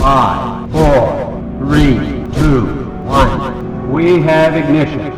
5, 4, 3, 2, 1. We have ignition.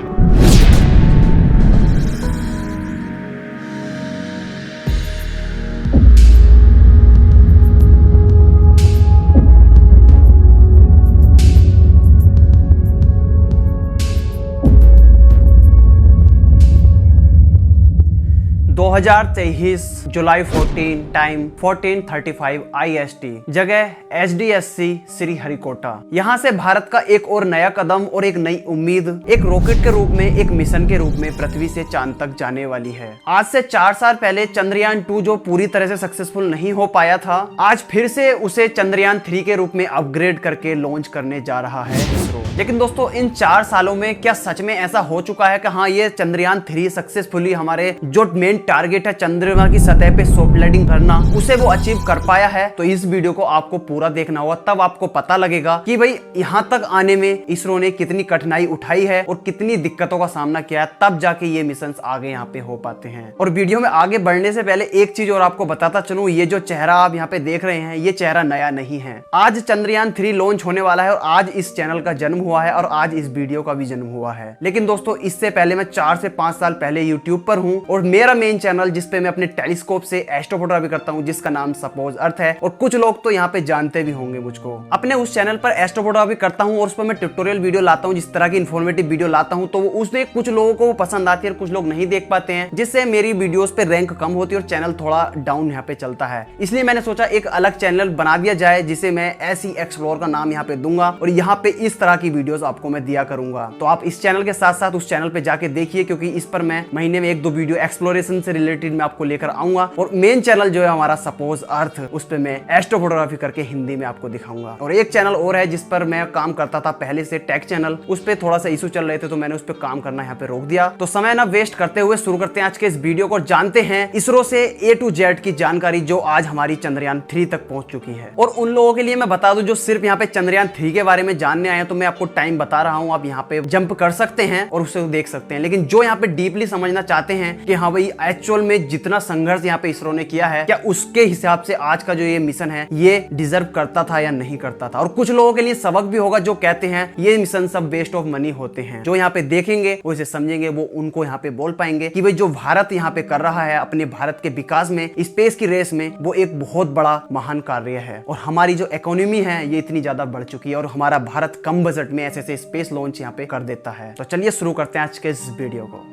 July 14 time 14:35 IST जगह HDSC Sriharikota. यहाँ से भारत का एक और नया कदम और एक नई उम्मीद एक रॉकेट के रूप में, एक मिशन के रूप में पृथ्वी से चांद तक जाने वाली है। आज से 4 साल पहले चंद्रयान 2 जो पूरी तरह से सक्सेसफुल नहीं हो पाया था, आज फिर से उसे चंद्रयान 3 के रूप में अपग्रेड करके लॉन्च करने जा रहा है इसरो। लेकिन दोस्तों, इन 4 सालों में क्या सच में ऐसा हो चुका है कि हाँ, ये चंद्रयान 3 सक्सेसफुली हमारे जो मेन टारगेट है चंद्रमा की सतह पे सॉफ्ट लैंडिंग करना, उसे वो अचीव कर पाया है? तो इस वीडियो को आपको पूरा देखना होगा, तब आपको पता लगेगा कि भाई यहाँ तक आने में इसरो ने कितनी कठिनाई उठाई है और कितनी दिक्कतों का सामना किया है, तब जाके ये मिशन आगे यहाँ पे हो पाते हैं। और वीडियो में आगे बढ़ने से पहले एक चीज और आपको बताता चलूं, ये जो चेहरा आप यहाँ पे देख रहे हैं, ये चेहरा नया नहीं है। आज चंद्रयान 3 लॉन्च होने वाला है और आज इस चैनल का जन्म हुआ है और आज इस वीडियो का भी जन्म हुआ है। लेकिन दोस्तों, इससे पहले मैं 4 से 5 साल पहले यूट्यूब पर हूँ और मेरा मेन चैनल जिसपे मैं अपने टेलीस्कोप से एस्ट्रोफोटोग्राफी करता हूँ, जिसका नाम सपोज अर्थ है, और कुछ लोग तो यहाँ पे जानते भी होंगे मुझको। अपने उस चैनल पर एस्ट्रोफोटोग्राफी करता हूँ और उस पर मैं ट्यूटोरियल वीडियो लाता हूँ, जिस तरह की इन्फॉर्मेटिव वीडियो लाता हूँ, तो उसमें कुछ लोगों को पसंद आती है और कुछ लोग नहीं देख पाते हैं, जिससे मेरी वीडियोस पे रैंक कम होती है और चैनल थोड़ा डाउन यहाँ पे चलता है। इसलिए मैंने सोचा एक अलग चैनल बना दिया जाए, जिसे मैं ऐसी एक्सप्लोर का नाम यहाँ पे दूंगा और यहाँ पे इस तरह की वीडियोस आपको मैं दिया करूंगा। तो आप इस चैनल के साथ साथ उस चैनल पे जाके देखिए, क्योंकि इस पर मैं महीने में 1-2 वीडियो एक्सप्लोरेशन से रिलेटेड मैं आपको लेकर आऊंगा। और मेन चैनल जो है हमारा सपोज अर्थ, उस पे मैं एस्ट्रोफोटोग्राफी करके हिंदी में आपको दिखाऊंगा। और एक चैनल और है जिस पर मैं काम करता था पहले से, टेक चैनल, उस पे थोड़ा सा इशू चल रहे थे तो मैंने उस पे काम करना यहाँ पे रोक दिया। तो समय ना वेस्ट करते हुए शुरू करते हैं आज के इस वीडियो को, जानते हैं इसरो से A to Z की जानकारी जो आज हमारी चंद्रयान 3 तक पहुंच चुकी है। और उन लोगों के लिए मैं बता दूं जो सिर्फ यहाँ पे चंद्रयान 3 के बारे में जानने आए हैं, तो मैं आपको टाइम बता रहा हूँ, आप यहाँ पे जंप कर सकते हैं और उसे देख सकते हैं। लेकिन जो यहाँ पे डीपली समझना चाहते हैं कि हाँ भाई, एक्चुअल में जितना संघर्ष यहाँ पे इसरो ने किया है, क्या उसके हिसाब से आज का जो ये मिशन है ये डिजर्व करता था या नहीं करता था। और कुछ लोगों के लिए सबक भी होगा जो कहते हैं ये मिशन सब वेस्ट ऑफ मनी होते हैं। जो यहाँ पे देखेंगे वो इसे समझेंगे, वो उनको यहाँ पे बोल पाएंगे कि भाई जो भारत यहाँ पे कर रहा है अपने भारत के विकास में, स्पेस की रेस में, वो एक बहुत बड़ा महान कार्य है। और हमारी जो इकोनॉमी है ये इतनी ज्यादा बढ़ चुकी है और हमारा भारत कम बजट में ऐसे ऐसे स्पेस लॉन्च यहाँ पे कर देता है। तो चलिए शुरू करते हैं आज के इस वीडियो को।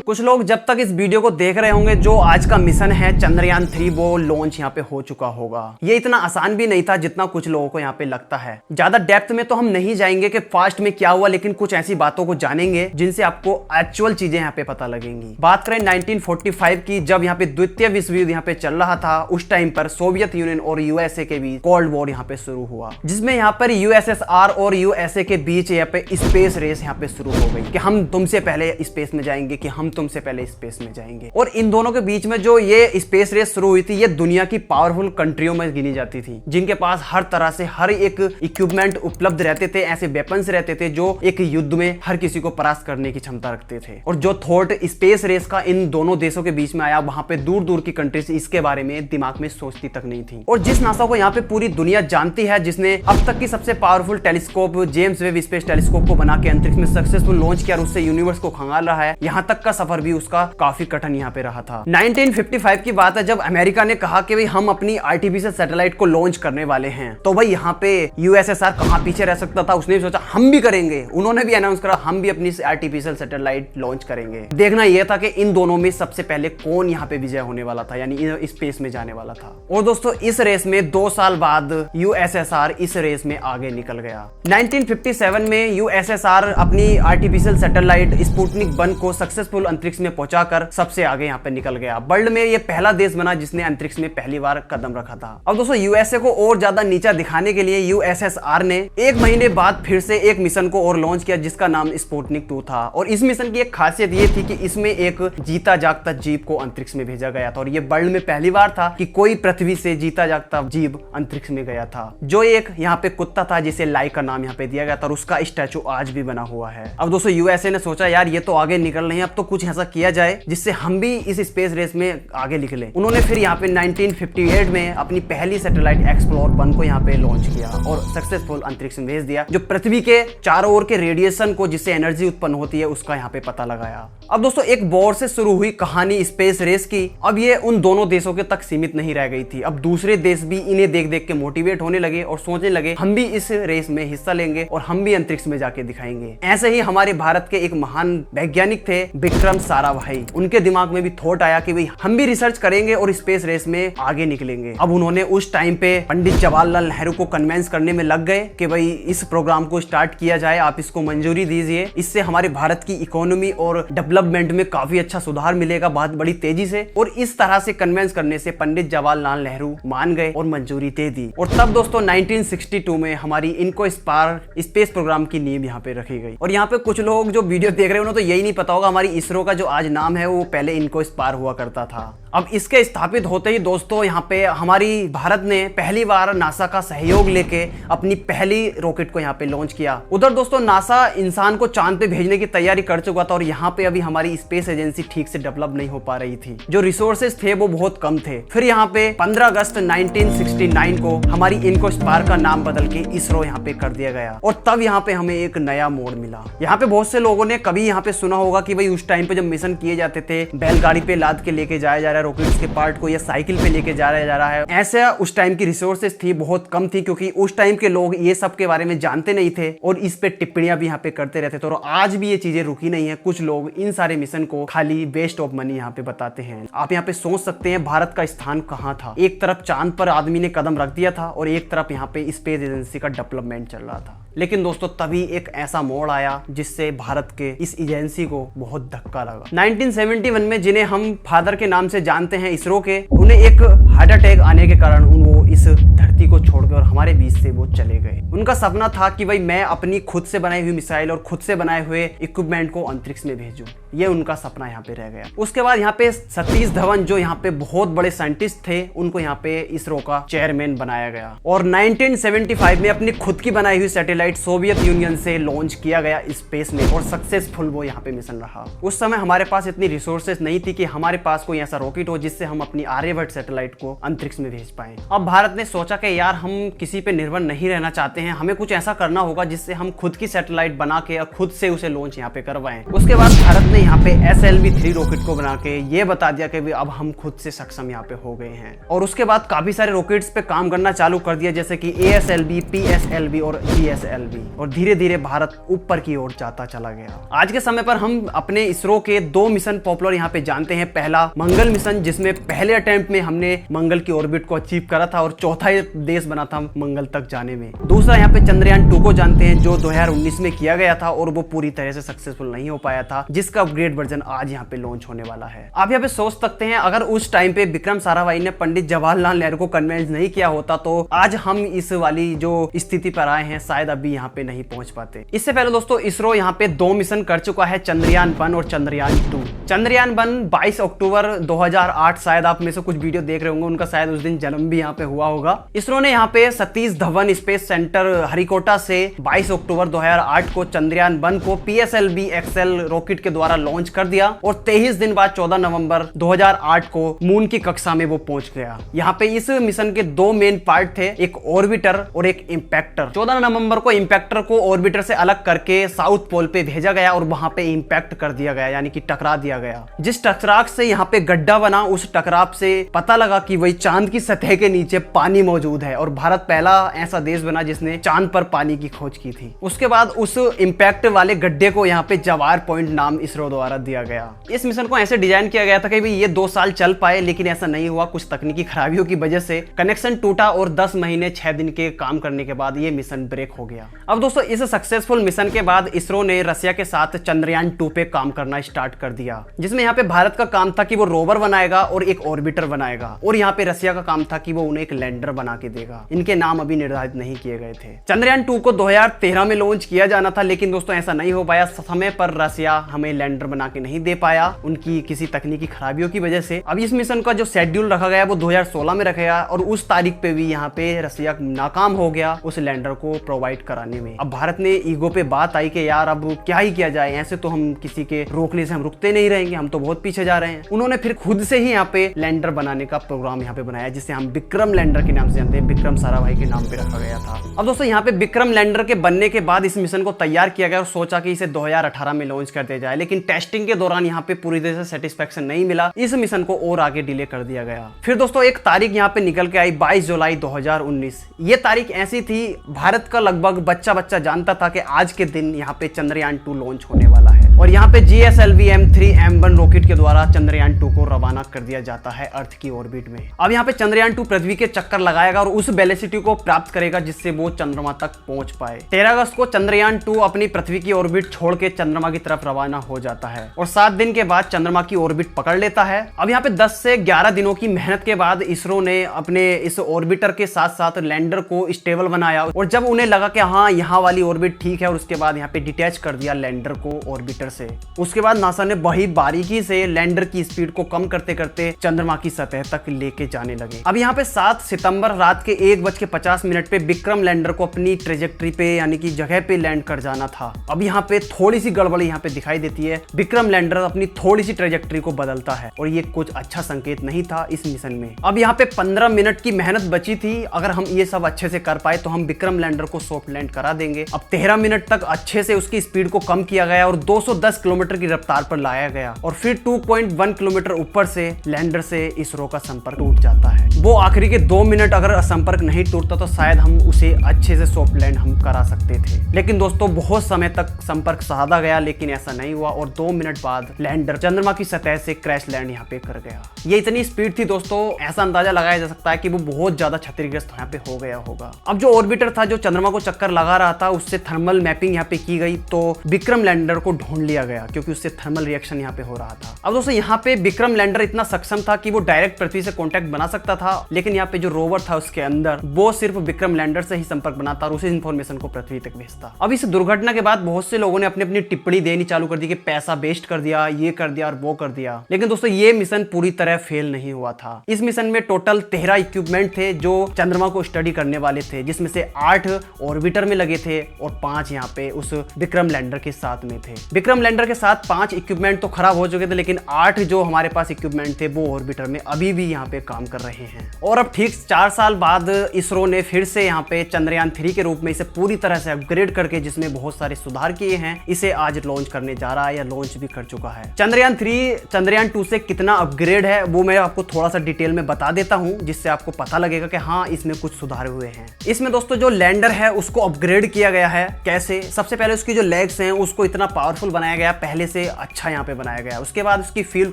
कुछ लोग जब तक इस वीडियो को देख रहे होंगे, जो आज का मिशन है चंद्रयान 3 वो लॉन्च यहाँ पे हो चुका होगा। ये इतना आसान भी नहीं था जितना कुछ लोगों को यहाँ पे लगता है। ज्यादा डेप्थ में तो हम नहीं जाएंगे कि फास्ट में क्या हुआ, लेकिन कुछ ऐसी बातों को जानेंगे जिनसे आपको एक्चुअल चीजें यहाँ पे पता लगेंगी। बात करें 1945 की, जब यहाँ पे द्वितीय विश्व युद्ध यहाँ पे चल रहा था, उस टाइम पर सोवियत यूनियन और यूएसए के बीच कोल्ड वॉर यहाँ पे शुरू हुआ, जिसमें यहाँ पर यूएसएसआर और यूएसए के बीच यहाँ पे स्पेस रेस यहाँ पे शुरू हो गई कि हम तुमसे पहले स्पेस में जाएंगे, कि हम तुमसे पहले स्पेस में जाएंगे। और इन दोनों के बीच में जो ये स्पेस रेस शुरू हुई थी, ये दुनिया की पावरफुल कंट्रियों में गिनी जाती थी, जिनके पास हर तरह से हर एक इक्विपमेंट उपलब्ध रहते थे, ऐसे वेपन्स रहते थे जो एक युद्ध में हर किसी को परास्त करने की क्षमता रखते थे। और जो थॉट स्पेस रेस का इन दोनों देशों के बीच में आया, वहां पे दूर दूर की कंट्रीज इसके बारे में दिमाग में सोचती तक नहीं थी। और जिस नासा को यहाँ पे पूरी दुनिया जानती है, जिसने अब तक की सबसे powerful telescope James Webb space telescope को बना के अंतरिक्ष में सक्सेसफुल लॉन्च किया और उससे यूनिवर्स को खंगाल रहा है, यहाँ तक का सफर भी उसका काफी कठिन यहाँ पे रहा था। 1955 की बात है, जब अमेरिका ने कहा कि भाई हम अपनी आर्टिफिशियल सैटेलाइट को लॉन्च करने वाले हैं, तो भाई यहाँ पे यूएसएसआर कहाँ पीछे रह सकता था। उसने सोचा हम भी करेंगे, उन्होंने भी अनाउंस करा हम भी अपनी आर्टिफिशियल सैटेलाइट लॉन्च करेंगे। देखना यह था कि इन दोनों में सबसे पहले कौन यहाँ पे विजय होने वाला था, यानी स्पेस में जाने वाला था। और दोस्तों, इस रेस में 2 साल बाद यूएसएसआर इस रेस में आगे निकल गया। 1957 में यूएसएसआर अपनी आर्टिफिशियल सैटेलाइट स्पुतनिक 1 को सक्सेसफुल अंतरिक्ष में पहुंचाकर सबसे आगे यहाँ पे निकल गया। वर्ल्ड में ये पहला देश बना जिसने अंतरिक्ष में पहली बार कदम रखा था। अब दोस्तों यूएसए को और ज्यादा नीचा दिखाने के लिए यूएसएसआर ने 1 महीने बाद फिर से एक मिशन को और लॉन्च किया जिसका नाम स्पुतनिक 2 था। और इस मिशन की एक खासियत ये थी कि इसमें एक जीता जागता जीव को अंतरिक्ष में भेजा गया था और ये वर्ल्ड में पहली बार था कि कोई पृथ्वी से जीता जागता जीव अंतरिक्ष में गया था। जो एक यहाँ पे कुत्ता था जिसे लाइक का नाम यहाँ पे दिया गया था और उसका स्टैचू आज भी बना हुआ है। अब दोस्तों यूएसए ने सोचा यार ये तो आगे निकल रहे हैं, अब तो कुछ ऐसा किया जाए जिससे हम भी इस स्पेस रेस में आगे निकले। उन्होंने फिर यहाँ पे 1958 में अपनी पहली सैटेलाइट एक्सप्लोर 1 को यहाँ पे लॉन्च किया और सक्सेसफुल अंतरिक्ष में भेज दिया, जो पृथ्वी के चारों ओर के रेडिएशन को जिससे एनर्जी उत्पन्न होती है उसका यहाँ पे पता लगाया। अब दोस्तों एक वॉर से शुरू हुई कहानी स्पेस रेस की अब ये उन दोनों देशों के तक सीमित नहीं रह गई थी। अब दूसरे देश भी इन्हें देख देख के मोटिवेट होने लगे और सोचने लगे हम भी इस रेस में हिस्सा लेंगे और हम भी अंतरिक्ष में जाके दिखाएंगे। ऐसे ही हमारे भारत के एक महान वैज्ञानिक थे विक्रम साराभाई, उनके दिमाग में भी थॉट आया कि भाई हम भी रिसर्च करेंगे और स्पेस रेस में आगे निकलेंगे। अब उन्होंने उस टाइम पे पंडित जवाहरलाल नेहरू को कन्विंस करने में लग गए कि भाई इस प्रोग्राम को स्टार्ट किया जाए, आप इसको मंजूरी दीजिए, इससे हमारे भारत की इकोनॉमी और डेवलपमेंट में काफी अच्छा सुधार मिलेगा बहुत बड़ी तेजी से। और इस तरह से कन्विंस करने से पंडित जवाहरलाल नेहरू मान गए और मंजूरी दे दी। और तब दोस्तों 1962 में हमारी इनको स्पेस प्रोग्राम की नींव यहाँ पे रखी गई। और यहाँ पे कुछ लोग जो वीडियो देख रहे हैं उन्हें तो यही नहीं पता होगा हमारी इसरो का जो आज नाम है वो पहले इनको स्पार हुआ करता था। अब इसके स्थापित होते ही दोस्तों यहाँ पे हमारी भारत ने पहली बार नासा का सहयोग लेके अपनी पहली रॉकेट को यहाँ पे लॉन्च किया। उधर दोस्तों नासा इंसान को चांद पे भेजने की तैयारी कर चुका था और यहाँ पे अभी हमारी स्पेस एजेंसी ठीक से डेवलप नहीं हो पा रही थी, जो रिसोर्सेज थे वो बहुत कम थे। फिर यहाँ पे 15 अगस्त 1969 को हमारी इनको स्पार का नाम बदल के इसरो यहाँ पे कर दिया गया और तब यहाँ पे हमें एक नया मोड़ मिला। यहाँ पे बहुत से लोगों ने कभी यहाँ पे सुना होगा कि भाई उस टाइम पे जब मिशन किए जाते थे बैलगाड़ी पे लाद के लेके जाया जा रहा है रॉकेट्स के पार्ट को या साइकिल पे लेके जा रहा है। ऐसा उस टाइम की रिसोर्सेज थी बहुत कम थी क्योंकि उस टाइम के लोग ये सब के बारे में जानते नहीं थे और इस पे टिप्पणियां भी यहाँ पे करते रहते थे। और आज भी ये चीजें रुकी नहीं है, कुछ लोग इन सारे मिशन को खाली वेस्ट ऑफ मनी यहाँ पे बताते हैं। आप यहाँ पे सोच सकते हैं भारत का स्थान कहाँ था। एक तरफ चांद पर आदमी ने कदम रख दिया था और एक तरफ यहाँ पे स्पेस एजेंसी का डेवलपमेंट चल रहा था। लेकिन दोस्तों तभी एक ऐसा मोड़ आया जिससे भारत के इस एजेंसी को बहुत धक्का लगा। 1971 में जिन्हें हम फादर के नाम से जानते हैं इसरो के, उन्हें एक हार्ट अटैक आने के कारण वो इस धरती को छोड़कर और हमारे बीच से वो चले गए। उनका सपना था कि भाई मैं अपनी खुद से बनाई हुई मिसाइल और खुद से बनाए हुए इक्विपमेंट को अंतरिक्ष में भेजूं, ये उनका सपना यहाँ पे रह गया। उसके बाद यहाँ पे सतीश धवन जो यहाँ पे बहुत बड़े साइंटिस्ट थे उनको यहाँ पे इसरो का चेयरमैन बनाया गया और 1975 में अपनी खुद की बनाई हुई सैटेलाइट सोवियत यूनियन से लॉन्च किया गया स्पेस में और सक्सेसफुल वो यहाँ पे मिशन रहा। उस समय हमारे पास इतनी रिसोर्सेज नहीं थी कि हमारे पास कोई ऐसा रॉकेट हो जिससे हम अपनी आर्यभट्ट सैटेलाइट को अंतरिक्ष में भेज पाए। अब भारत ने सोचा कि यार हम किसी पे निर्भर नहीं रहना चाहते हैं, हमें कुछ ऐसा करना होगा जिससे हम खुद की सैटेलाइट बना के और खुद से उसे लॉन्च यहाँ पे करवाएं। उसके बाद भारत ने यहाँ पे SLV-3 रॉकेट को बना के ये बता दिया कि अब हम खुद से सक्षम यहाँ पे हो गए हैं। और उसके बाद काफी सारे रॉकेट्स पे काम करना चालू कर दिया जैसे कि ASLV, PSLV और GSLV और धीरे धीरे भारत ऊपर की ओर जाता चला गया। आज के समय पर हम अपने इसरो के 2 मिशन पॉपुलर यहाँ पे जानते हैं। पहला मंगल मिशन जिसमें पहले अटेम्प्ट में हमने मंगल की ऑर्बिट को अचीव करा था और चौथा देश बना था मंगल तक जाने में। दूसरा यहाँ पे चंद्रयान 2 को जानते हैं जो 2019 में किया गया था और वो पूरी तरह से सक्सेसफुल नहीं हो पाया था, जिसका अपग्रेड वर्जन आज यहाँ पे लॉन्च होने वाला है। आप यहाँ पे सोच सकते हैं अगर उस टाइम पे विक्रम साराभाई ने पंडित जवाहरलाल नेहरू को कन्विंस नहीं किया होता तो आज हम इस वाली जो स्थिति पर आए हैं शायद अभी यहाँ पे नहीं पहुंच पाते। इससे पहले दोस्तों इसरो यहाँ पे 2 मिशन कर चुका है, चंद्रयान 1 और चंद्रयान 2। चंद्रयान 1 22 अक्टूबर 2008, शायद आप में से कुछ वीडियो देख रहे होंगे, उनका शायद उस दिन जन्म भी यहाँ पे हुआ होगा। इसरो ने यहाँ पे सतीश धवन स्पेस सेंटर हरिकोटा से 22 अक्टूबर 2008 को चंद्रयान 1 को PSLV XL रॉकेट के द्वारा लॉन्च कर दिया और 23 दिन बाद 14 नवंबर 2008 को मून की कक्षा में वो पहुंच गया। यहाँ पे इस मिशन के 2 मेन पार्ट थे, एक ऑर्बिटर और एक इंपैक्टर। 14 नवंबर को इंपैक्टर को ऑर्बिटर से अलग करके साउथ पोल पे भेजा गया और वहां पे इंपैक्ट कर दिया गया, यानी कि टकरा दिया गया। जिस टकराव से यहाँ पे गड्ढा बना, उस टकराव से पता लगा कि वही चांद की सतह के नीचे पानी मौजूद है और भारत पहला ऐसा देश बना जिसने चांद पर पानी की खोज की थी। उसके बाद उस इंपैक्ट वाले गड्ढे को यहाँ पे जवार पॉइंट नाम इसरो द्वारा दिया गया। इस मिशन को ऐसे डिजाइन किया गया था कि भाई ये 2 साल चल पाए, लेकिन ऐसा नहीं हुआ। कुछ तकनीकी खराबियों की वजह से कनेक्शन टूटा और 10 महीने 6 दिन के काम करने के बाद ये मिशन ब्रेक हो गया। अब दोस्तों इस सक्सेसफुल मिशन के बाद इसरो ने रसिया के साथ चंद्रयान 2 पे काम करना स्टार्ट कर दिया, जिसमें यहाँ पे भारत का काम था कि वो रोवर बनाएगा और एक ऑर्बिटर बनाएगा, और यहाँ पे रसिया का काम था कि वो उन्हें एक लैंडर बना के देगा। इनके नाम अभी निर्धारित नहीं किए गए थे। चंद्रयान 2 को 2013 में लॉन्च किया जाना था, लेकिन दोस्तों ऐसा नहीं हो पाया। समय पर रसिया हमें लैंडर बना के नहीं दे पाया, उनकी किसी तकनीकी खराबियों की वजह से। अब इस मिशन का जो शेड्यूल रखा गया वो 2016 में रखा गया, और उस तारीख पे भी यहाँ पे रसिया नाकाम हो गया उस लैंडर को प्रोवाइड कराने में। अब भारत ने ईगो पे बात आई कि यार अब क्या ही किया जाए, ऐसे तो हम किसी के रोकने से हम रुकते नहीं रहेंगे, हम तो बहुत पीछे जा रहे हैं। उन्होंने फिर खुद से ही यहाँ पे लैंडर बनाने का प्रोग्राम यहाँ पे बनाया, जिसे हम विक्रम लैंडर के नाम से जानते हैं। विक्रम साराभाई के नाम पे रखा गया था। अब दोस्तों यहाँ पे विक्रम लैंडर के बनने के बाद इस मिशन को तैयार किया गया और सोचा कि इसे 2018 में लॉन्च कर दिया जाए, लेकिन टेस्टिंग के दौरान यहाँ पे पूरी तरह से सेटिस्फेक्शन नहीं मिला। इस मिशन को और आगे डिले कर दिया गया। फिर दोस्तों एक तारीख यहाँ पे निकल के आई 22 जुलाई 2019। ये तारीख ऐसी थी, भारत का लगभग बच्चा जानता था कि आज के दिन यहाँ पे चंद्रयान 2 लॉन्च होने वाला है, और यहाँ पे GSLV M3M1 रॉकेट के द्वारा चंद्रयान 2 को रवाना कर दिया जाता है अर्थ की ऑर्बिट में। अब यहाँ पे चंद्रयान 2 पृथ्वी के चक्कर लगाएगा और उस वेलोसिटी को प्राप्त करेगा जिससे वो चंद्रमा तक पहुंच पाए। 13 अगस्त को चंद्रयान 2 अपनी पृथ्वी की ऑर्बिट छोड़ के चंद्रमा की तरफ रवाना हो जाता है और 7 दिन के बाद चंद्रमा की ऑर्बिट पकड़ लेता है। अब यहाँ पे 10 से 11 दिनों की मेहनत के बाद इसरो ने अपने इस ऑर्बिटर के साथ साथ लैंडर को स्टेबल बनाया, और जब उन्हें लगा कि हाँ यहाँ वाली ऑर्बिट ठीक है, और उसके बाद यहाँ पे डिटैच कर दिया लैंडर को ऑर्बिटर से। उसके बाद नासा ने बड़ी बारीकी से लैंडर की स्पीड को कम करते करते चंद्रमा की सतह तक लेके जाने लगे। अब यहाँ पे 7 सितंबर रात के 1:50 पे विक्रम लैंडर को अपनी ट्रेजेक्ट्री पे यानी कि जगह पे लैंड कर जाना था। अब यहाँ पे थोड़ी सी गड़बड़ी यहाँ पे दिखाई देती है। विक्रम लैंडर अपनी थोड़ी सी ट्रेजेक्ट्री को बदलता है, और ये कुछ अच्छा संकेत नहीं था इस मिशन में। अब यहाँ पे 15 मिनट की मेहनत बची थी। अगर हम ये सब अच्छे से कर पाए तो हम विक्रम लैंडर को सॉफ्ट लैंड करा देंगे। अब 13 मिनट तक अच्छे से उसकी स्पीड को कम किया गया और 210 किलोमीटर की रफ्तार पर लाया गया, और फिर 2.1 किलोमीटर ऊपर से लैंडर से इसरो का संपर्क टूट जाता है। वो आखिरी के 2 मिनट अगर संपर्क नहीं टूटता तो शायद हम उसे अच्छे से सॉफ्ट लैंड हम करा सकते थे, लेकिन दोस्तों बहुत समय तक संपर्क साधा गया, लेकिन ऐसा नहीं हुआ, और 2 मिनट बाद लैंडर चंद्रमा की सतह से क्रैश लैंड यहाँ पे कर गया। ये इतनी स्पीड थी दोस्तों, ऐसा अंदाजा लगाया जा सकता है कि वो बहुत ज्यादा क्षतिग्रस्त यहाँ पे हो गया होगा। अब जो ऑर्बिटर था जो चंद्रमा को चक्कर लगा रहा था, उससे थर्मल मैपिंग यहाँ पे की गई, तो विक्रम लैंडर को ढूंढ लिया गया क्योंकि उससे थर्मल रिएक्शन यहाँ पे हो रहा था। अब दोस्तों यहाँ पे विक्रम लैंडर इतना सक्षम था कि वो डायरेक्ट पृथ्वी से कांटेक्ट बना सकता था, लेकिन यहाँ पे जो रोवर था उसके अंदर वो सिर्फ विक्रम लैंडर से ही संपर्क बनाता और उसी इंफॉर्मेशन को पृथ्वी तक भेजता। अब इस दुर्घटना के बाद बहुत से लोगों ने अपनी अपनी टिप्पणी देनी चालू कर दी कि पैसा वेस्ट कर दिया, ये कर दिया और वो कर दिया, लेकिन दोस्तों ये मिशन पूरी तरह फेल नहीं हुआ था। इस मिशन में टोटल 13 इक्विपमेंट थे जो चंद्रमा को स्टडी करने वाले थे, जिसमें से 8 ऑर्बिटर में लगे थे और 5 यहाँ पे उस विक्रम लैंडर के साथ में थे। विक्रम लैंडर के साथ 5 इक्विपमेंट तो खराब हो चुके थे, लेकिन 8 जो हमारे पास इक्विपमेंट थे वो ऑर्बिटर में अभी भी यहाँ पे काम कर रहे हैं। और अब ठीक 4 साल बाद इसरो ने फिर से यहाँ पे चंद्रयान 3 के रूप में इसे पूरी तरह से अपग्रेड करके, जिसमें बहुत सारे सुधार किए हैं, इसे आज लॉन्च करने जा रहा है या लॉन्च भी कर चुका है। चंद्रयान 3 चंद्रयान 2 से कितना अपग्रेड है वो मैं आपको थोड़ा सा डिटेल में बता देता हूँ, जिससे आपको पता लगेगा कि हाँ इसमें कुछ सुधार हुए हैं। इसमें दोस्तों जो लैंडर है उसको अपग्रेड किया गया है। कैसे? सबसे पहले उसकी जो लेग्स हैं उसको इतना पावरफुल बनाया गया, पहले से अच्छा यहाँ पे बनाया गया। उसके बाद उसकी फ्यूल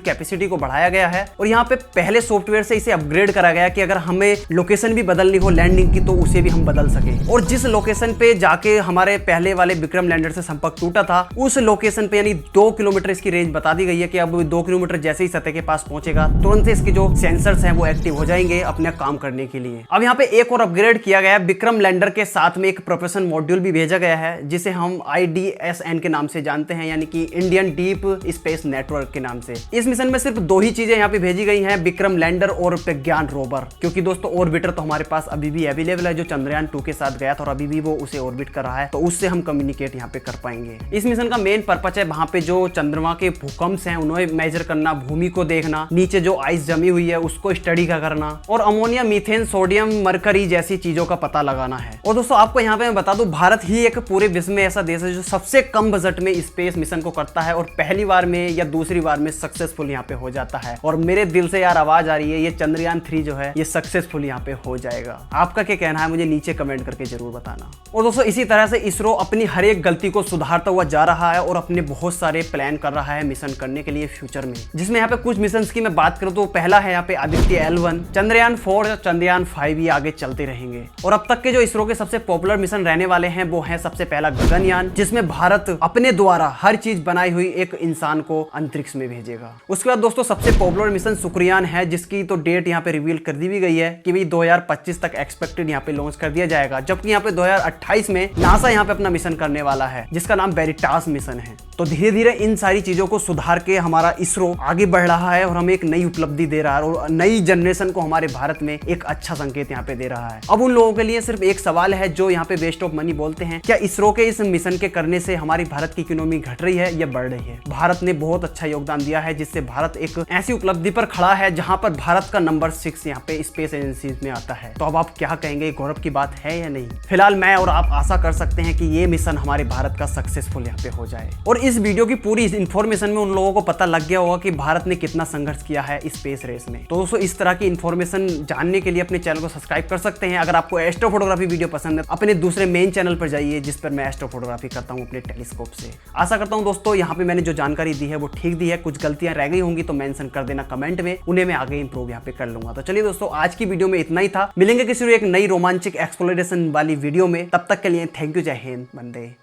कैपेसिटी को बढ़ाया गया है, और यहाँ पे पहले सॉफ्टवेयर से इसे अपग्रेड करा गया कि अगर हमें लोकेशन भी बदलनी हो लैंडिंग की तो उसे भी हम बदल सके। और जिस लोकेशन पे जाके हमारे पहले वाले विक्रम लैंडर से संपर्क टूटा था, उस लोकेशन पे यानी 2 किलोमीटर इसकी रेंज बता दी गई है कि अब 2 किलोमीटर जैसे ही सतह के पास पहुंचेगा तुरंत से इसके जो सेंसर्स हैं वो एक्टिव हो जाएंगे अपने काम करने के लिए। अब यहाँ पे एक और अपग्रेड किया गया है। विक्रम लैंडर के साथ में एक प्रोपल्शन मॉड्यूल भी भेजा गया है, जिसे हम IDSN के नाम से जानते हैं, यानी कि इंडियन डीप स्पेस नेटवर्क के नाम से। इस मिशन में सिर्फ 2 ही चीजें यहाँ पे भेजी गई हैं, विक्रम लैंडर और प्रज्ञान रोवर, क्योंकि दोस्तों ऑर्बिटर तो हमारे पास अभी भी अवेलेबल है जो चंद्रयान 2 के साथ गया था और अभी भी वो उसे ऑर्बिट कर रहा है, तो उससे हम कम्युनिकेट यहाँ पे कर पाएंगे। इस मिशन का मेन पर्पस है वहां पे जो चंद्रमा के भूकंप हैं उन्हें मेजर करना, भूमि को देखना, नीचे जो आइस जमी हुई है उसको स्टडी का करना, और अमोनिया, मीथेन, सोडियम, मरकरी जैसी चीजों का पता लगाना है। और दोस्तों आपको यहाँ पे मैं बता दूं, भारत ही एक पूरे विश्व में ऐसा देश है जो सबसे कम बजट में स्पेस मिशन मिशन को करता है और पहली बार में या दूसरी बार में सक्सेसफुल यहाँ पे हो जाता है। और मेरे दिल से यार आवाज आ रही है, ये चंद्रयान 3 जो है ये सक्सेसफुल यहाँ पे हो जाएगा। आपका क्या कहना है मुझे नीचे कमेंट करके जरूर बताना। और दोस्तों इसी तरह से इसरो अपनी हर एक गलती को सुधारता हुआ जा रहा है और अपने बहुत सारे प्लान कर रहा है मिशन करने के लिए फ्यूचर में, जिसमें यहाँ पे कुछ मिशन की मैं बात करूँ तो पहला है यहाँ पे आदित्य L1, चंद्रयान 4 और चंद्रयान 5 ये आगे चलते रहेंगे। और अब तक के जो इसरो के सबसे पॉपुलर मिशन रहने वाले हैं वो है सबसे पहला गगनयान, जिसमें भारत अपने द्वारा हर चीज बनाई हुई एक इंसान को अंतरिक्ष में भेजेगा। उसके बाद दोस्तों सबसे पॉपुलर मिशन शुक्रयान है, जिसकी तो डेट यहाँ पे रिवील कर दी भी गई है कि भाई 2025 तक एक्सपेक्टेड यहाँ पे लॉन्च कर दिया जाएगा, जबकि यहाँ पे 2028 में नासा यहाँ पे अपना मिशन करने वाला है जिसका नाम वेरिटास मिशन है। तो धीरे धीरे इन सारी चीजों को सुधार के हमारा इसरो आगे बढ़ रहा है और हमें एक नई उपलब्धि दे रहा है और नई जनरेशन को हमारे भारत में एक अच्छा संकेत यहाँ पे दे रहा है। अब उन लोगों के लिए सिर्फ एक सवाल है जो यहाँ पे वेस्ट ऑफ मनी बोलते हैं, क्या इसरो के इस मिशन के करने से हमारी भारत की इकोनॉमी घट रही है या बढ़ रही है? भारत ने बहुत अच्छा योगदान दिया है जिससे भारत एक ऐसी उपलब्धि पर खड़ा है जहां पर भारत का नंबर 6 यहाँ पे स्पेस एजेंसी में आता है। तो अब आप क्या कहेंगे, गौरव की बात है या नहीं? फिलहाल मैं और आप आशा कर सकते हैं कि ये मिशन हमारे भारत का सक्सेसफुल यहाँ पे हो जाए। और इस वीडियो की पूरी इंफॉर्मेशन में उन लोगों को पता लग गया होगा कि भारत ने कितना संघर्ष किया है स्पेस रेस में। तो दोस्तों इस तरह की इंफॉर्मेशन जानने के लिए अपने चैनल को सब्सक्राइब कर सकते हैं। अगर आपको एस्ट्रो फोटोग्राफी वीडियो पसंद है अपने दूसरे मेन चैनल पर जाइए जिस पर मैं एस्ट्रो फोटोग्राफी करता हूँ अपने टेलीस्कोप से। आशा करता हूँ दोस्तों यहाँ पे मैंने जो जानकारी दी है वो ठीक दी है। कुछ गलतियां रह गई होंगी तो मेंशन कर देना कमेंट में, उन्हें मैं आगे इंप्रूव यहाँ पे कर लूंगा। तो चलिए दोस्तों आज की वीडियो में इतना ही था। मिलेंगे किसी एक नई रोमांचक एक्सप्लोरेशन वाली वीडियो में, तब तक के लिए थैंक यू, जय हिंद, वंदे